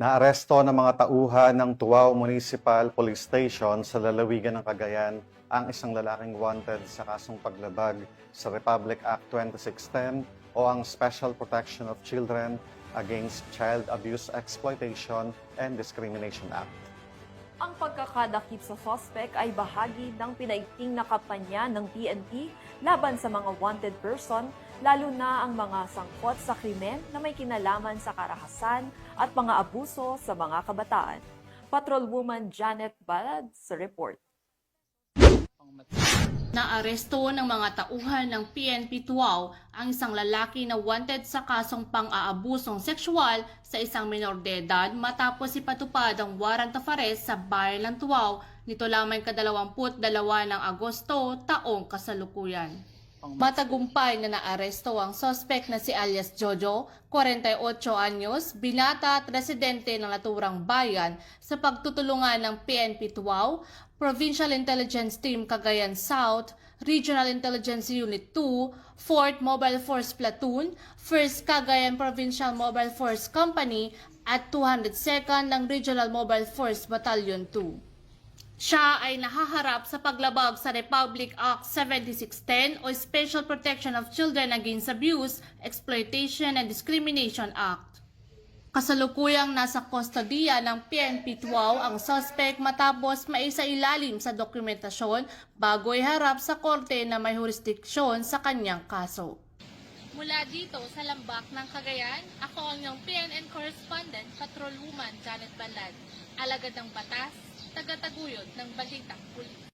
Naaresto ng mga tauhan ng Tuaw Municipal Police Station sa lalawigan ng Cagayan ang isang lalaking wanted sa kasong paglabag sa Republic Act 2610 o ang Special Protection of Children Against Child Abuse Exploitation and Discrimination Act. Ang pagkakadakip sa suspect ay bahagi ng pinaigting na kampanya ng PNP laban sa mga wanted person, lalo na ang mga sangkot sa krimen na may kinalaman sa karahasan at mga abuso sa mga kabataan. Patrolwoman Janet Balad sa report. Naaresto ng mga tauhan ng PNP Tuaw ang isang lalaki na wanted sa kasong pang-aabusong sexual sa isang minor de edad matapos ipatupad ang warrant of arrest sa bayan ng Tuaw nito lamang ka-22 ng Agosto taong kasalukuyan. Matagumpay na naaresto ang suspect na si alias Jojo, 48 anyos, binata at residente ng naturang bayan sa pagtutulungan ng PNP Tuaw, Provincial Intelligence Team Cagayan South, Regional Intelligence Unit 2, 4th Mobile Force Platoon, 1st Cagayan Provincial Mobile Force Company at 202nd ng Regional Mobile Force Battalion 2. Siya ay nahaharap sa paglabag sa Republic Act 7610 o Special Protection of Children Against Abuse, Exploitation and Discrimination Act. Kasalukuyang nasa kustodiya ng PNP Tuaw ang suspect matapos maisailalim sa dokumentasyon bago iharap sa korte na may jurisdiksyon sa kanyang kaso. Mula dito sa Lambak ng Cagayan, ako ang iyong PNN correspondent, Patrolwoman Janet Balad, alagad ng batas, tagataguyod ng Balitang Pulis.